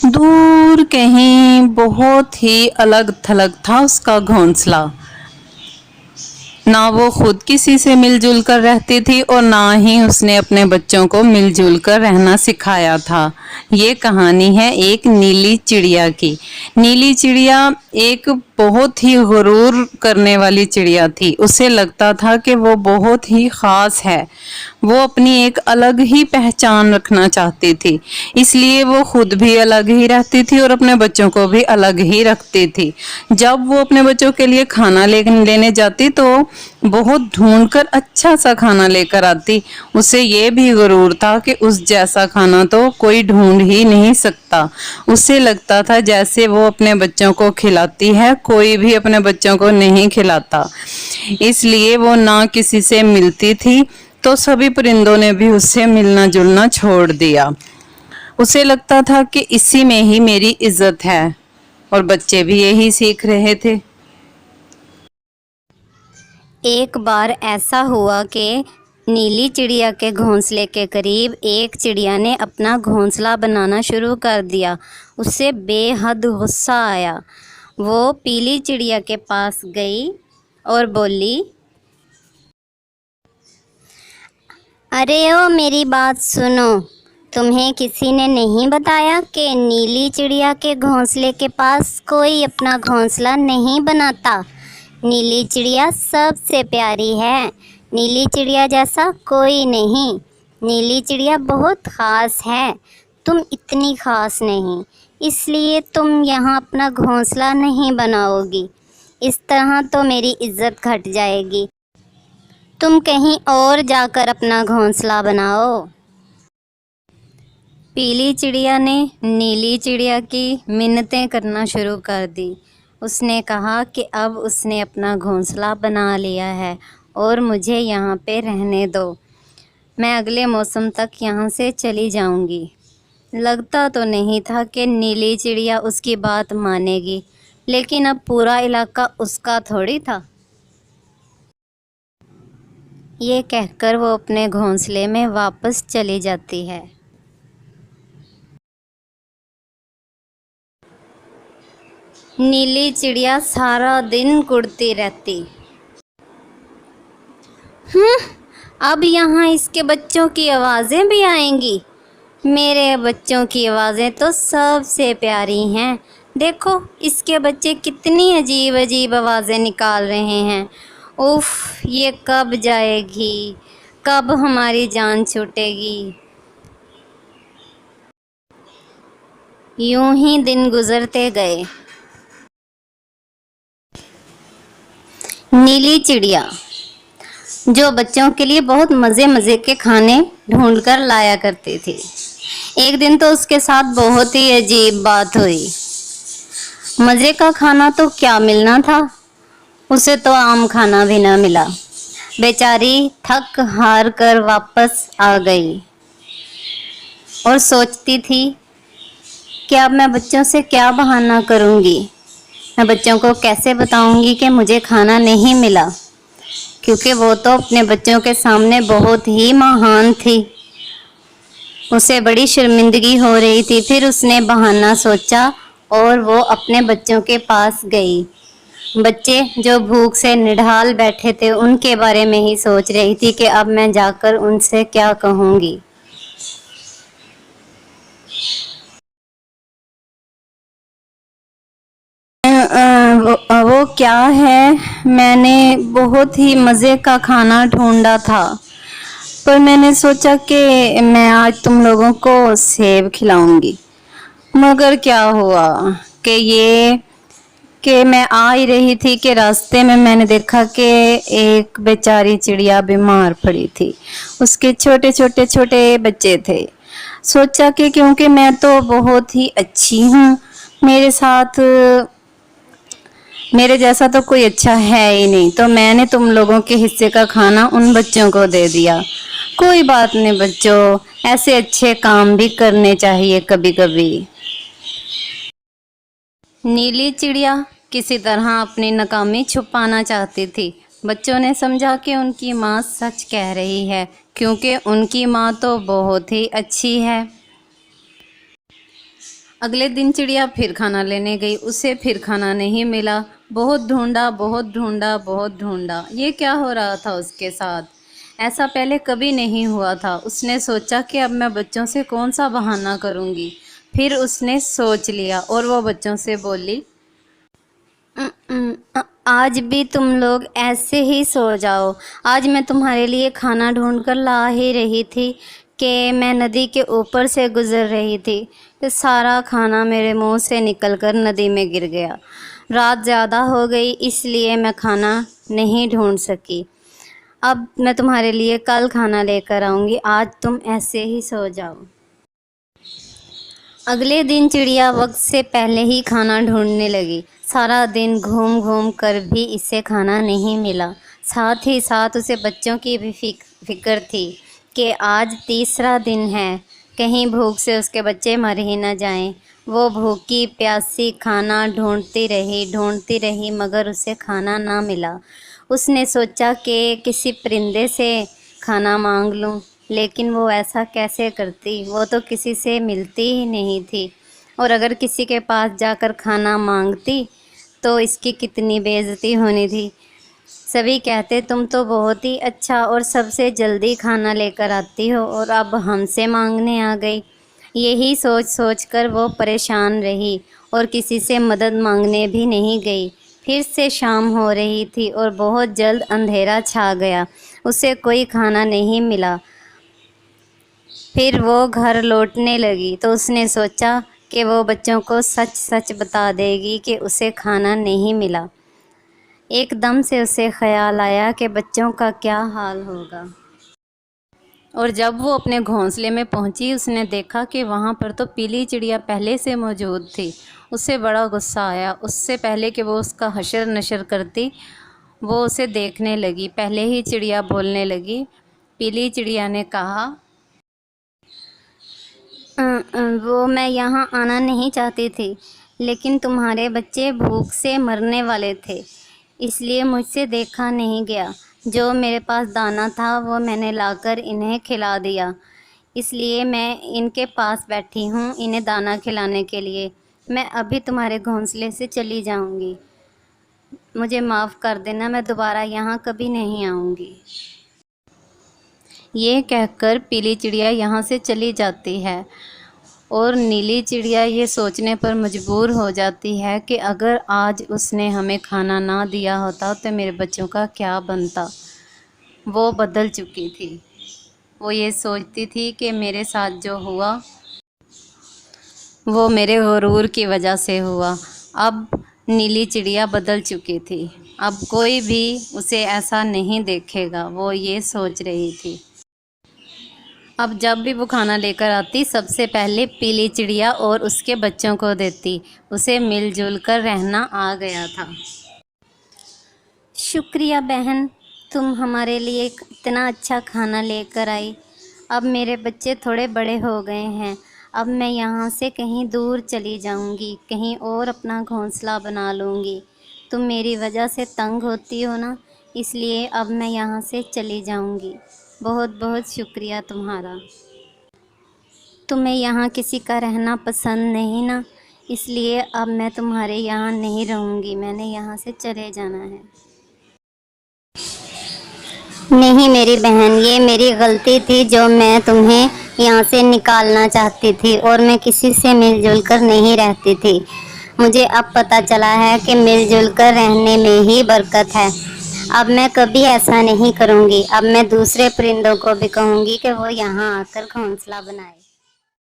दूर कहीं बहुत ही अलग थलग था उसका घोंसला। ना वो खुद किसी से मिलजुल कर रहती थी और ना ही उसने अपने बच्चों को मिलजुल कर रहना सिखाया था। ये कहानी है एक नीली चिड़िया की। नीली चिड़िया एक बहुत ही गुरूर करने वाली चिड़िया थी। उसे लगता था कि वो बहुत ही ख़ास है। वो अपनी एक अलग ही पहचान रखना चाहती थी, इसलिए वो खुद भी अलग ही रहती थी और अपने बच्चों को भी अलग ही रखती थी। जब वो अपने बच्चों के लिए खाना लेने जाती तो बहुत ढूंढकर अच्छा सा खाना लेकर आती। उसे ये भी गुरूर था कि उस जैसा खाना तो कोई ढूंढ ही नहीं सकता। उसे लगता था जैसे वो अपने बच्चों को खिलाती है, कोई भी अपने बच्चों को नहीं खिलाता। इसलिए वो ना किसी से मिलती थी, तो सभी परिंदों ने भी उससे मिलना जुलना छोड़ दिया। उसे लगता था कि इसी में ही मेरी इज्जत है, और बच्चे भी यही सीख रहे थे। एक बार ऐसा हुआ कि नीली चिड़िया के घोंसले के करीब एक चिड़िया ने अपना घोंसला बनाना शुरू कर दिया। उसे बेहद गुस्सा आया। वो पीली चिड़िया के पास गई और बोली, अरे ओ मेरी बात सुनो, तुम्हें किसी ने नहीं बताया कि नीली चिड़िया के घोंसले के पास कोई अपना घोंसला नहीं बनाता। नीली चिड़िया सबसे प्यारी है। नीली चिड़िया जैसा कोई नहीं। नीली चिड़िया बहुत ख़ास है। तुम इतनी ख़ास नहीं, इसलिए तुम यहाँ अपना घोंसला नहीं बनाओगी। इस तरह तो मेरी इज़्ज़त घट जाएगी। तुम कहीं और जाकर अपना घोंसला बनाओ। पीली चिड़िया ने नीली चिड़िया की मिन्नतें करना शुरू कर दी। उसने कहा कि अब उसने अपना घोंसला बना लिया है और मुझे यहाँ पे रहने दो। मैं अगले मौसम तक यहाँ से चली जाऊँगी। लगता तो नहीं था कि नीली चिड़िया उसकी बात मानेगी, लेकिन अब पूरा इलाका उसका थोड़ी था। ये कहकर वो अपने घोंसले में वापस चली जाती है। नीली चिड़िया सारा दिन उड़ती रहती। अब यहाँ इसके बच्चों की आवाज़ें भी आएंगी। मेरे बच्चों की आवाज़ें तो सबसे प्यारी हैं। देखो इसके बच्चे कितनी अजीब अजीब आवाज़ें निकाल रहे हैं। उफ़, ये कब जाएगी, कब हमारी जान छूटेगी। यूं ही दिन गुजरते गए। नीली चिड़िया जो बच्चों के लिए बहुत मज़े मज़े के खाने ढूंढ कर लाया करती थी, एक दिन तो उसके साथ बहुत ही अजीब बात हुई। मज़े का खाना तो क्या मिलना था, उसे तो आम खाना भी ना मिला। बेचारी थक हार कर वापस आ गई और सोचती थी कि अब मैं बच्चों से क्या बहाना करूँगी। मैं बच्चों को कैसे बताऊँगी कि मुझे खाना नहीं मिला, क्योंकि वो तो अपने बच्चों के सामने बहुत ही महान थी। उसे बड़ी शर्मिंदगी हो रही थी। फिर उसने बहाना सोचा और वो अपने बच्चों के पास गई। बच्चे जो भूख से निढाल बैठे थे, उनके बारे में ही सोच रही थी कि अब मैं जाकर उनसे क्या कहूँगी। वो क्या है, मैंने बहुत ही मज़े का खाना ढूंढा था, पर मैंने सोचा कि मैं आज तुम लोगों को सेब खिलाऊंगी। मगर क्या हुआ कि मैं आ ही रही थी कि रास्ते में मैंने देखा कि एक बेचारी चिड़िया बीमार पड़ी थी। उसके छोटे छोटे छोटे बच्चे थे। सोचा कि क्योंकि मैं तो बहुत ही अच्छी हूँ, मेरे जैसा तो कोई अच्छा है ही नहीं, तो मैंने तुम लोगों के हिस्से का खाना उन बच्चों को दे दिया। कोई बात नहीं बच्चों, ऐसे अच्छे काम भी करने चाहिए कभी कभी। नीली चिड़िया किसी तरह अपनी नाकामी छुपाना चाहती थी। बच्चों ने समझा कि उनकी माँ सच कह रही है, क्योंकि उनकी माँ तो बहुत ही अच्छी है। अगले दिन चिड़िया फिर खाना लेने गई, उसे फिर खाना नहीं मिला। बहुत ढूंढा, बहुत ढूंढा, बहुत ढूंढा। ये क्या हो रहा था उसके साथ? ऐसा पहले कभी नहीं हुआ था। उसने सोचा कि अब मैं बच्चों से कौन सा बहाना करूँगी। फिर उसने सोच लिया और वो बच्चों से बोली, आज भी तुम लोग ऐसे ही सो जाओ। आज मैं तुम्हारे लिए खाना ढूंढ कर ला ही रही थी कि मैं नदी के ऊपर से गुज़र रही थी तो सारा खाना मेरे मुंह से निकलकर नदी में गिर गया। रात ज़्यादा हो गई इसलिए मैं खाना नहीं ढूंढ सकी। अब मैं तुम्हारे लिए कल खाना लेकर आऊँगी, आज तुम ऐसे ही सो जाओ। अगले दिन चिड़िया वक्त से पहले ही खाना ढूंढने लगी। सारा दिन घूम घूम कर भी इसे खाना नहीं मिला। साथ ही साथ उसे बच्चों की भी फिक्र थी कि आज तीसरा दिन है, कहीं भूख से उसके बच्चे मर ही न जाएं। वो भूखी प्यासी खाना ढूंढती रही मगर उसे खाना ना मिला। उसने सोचा कि किसी परिंदे से खाना मांग लूं, लेकिन वो ऐसा कैसे करती, वो तो किसी से मिलती ही नहीं थी। और अगर किसी के पास जाकर खाना मांगती तो इसकी कितनी बेइज्जती होनी थी। सभी कहते तुम तो बहुत ही अच्छा और सबसे जल्दी खाना लेकर आती हो और अब हमसे मांगने आ गई। यही सोच सोच कर वो परेशान रही और किसी से मदद मांगने भी नहीं गई। फिर से शाम हो रही थी और बहुत जल्द अंधेरा छा गया। उसे कोई खाना नहीं मिला। फिर वो घर लौटने लगी तो उसने सोचा कि वो बच्चों को सच सच बता देगी कि उसे खाना नहीं मिला। एकदम से उसे ख्याल आया कि बच्चों का क्या हाल होगा। और जब वो अपने घोंसले में पहुंची उसने देखा कि वहां पर तो पीली चिड़िया पहले से मौजूद थी। उसे बड़ा गुस्सा आया। उससे पहले कि वो उसका हशर नशर करती, वो उसे देखने लगी। पहले ही चिड़िया बोलने लगी। पीली चिड़िया ने कहा, वो मैं यहाँ आना नहीं चाहती थी, लेकिन तुम्हारे बच्चे भूख से मरने वाले थे, इसलिए मुझसे देखा नहीं गया। जो मेरे पास दाना था वो मैंने लाकर इन्हें खिला दिया, इसलिए मैं इनके पास बैठी हूँ इन्हें दाना खिलाने के लिए। मैं अभी तुम्हारे घोंसले से चली जाऊँगी। मुझे माफ़ कर देना, मैं दोबारा यहाँ कभी नहीं आऊँगी। ये कहकर पीली चिड़िया यहाँ से चली जाती है और नीली चिड़िया ये सोचने पर मजबूर हो जाती है कि अगर आज उसने हमें खाना ना दिया होता तो मेरे बच्चों का क्या बनता। वो बदल चुकी थी। वो ये सोचती थी कि मेरे साथ जो हुआ वो मेरे गुरूर की वजह से हुआ। अब नीली चिड़िया बदल चुकी थी। अब कोई भी उसे ऐसा नहीं देखेगा, वो ये सोच रही थी। अब जब भी वो खाना लेकर आती सबसे पहले पीली चिड़िया और उसके बच्चों को देती। उसे मिलजुल कर रहना आ गया था। शुक्रिया बहन, तुम हमारे लिए इतना अच्छा खाना लेकर आई। अब मेरे बच्चे थोड़े बड़े हो गए हैं। अब मैं यहाँ से कहीं दूर चली जाऊँगी, कहीं और अपना घोंसला बना लूँगी। तुम मेरी वजह से तंग होती हो ना, इसलिए अब मैं यहाँ से चली जाऊँगी। बहुत बहुत शुक्रिया तुम्हारा। तुम्हें यहाँ किसी का रहना पसंद नहीं ना, इसलिए अब मैं तुम्हारे यहाँ नहीं रहूँगी, मैंने यहाँ से चले जाना है। नहीं मेरी बहन, ये मेरी गलती थी जो मैं तुम्हें यहाँ से निकालना चाहती थी और मैं किसी से मिलजुल कर नहीं रहती थी। मुझे अब पता चला है कि मिलजुल कर रहने में ही बरकत है। अब मैं कभी ऐसा नहीं करूँगी। अब मैं दूसरे परिंदों को भी कहूँगी कि वो यहाँ आकर घोंसला बनाए।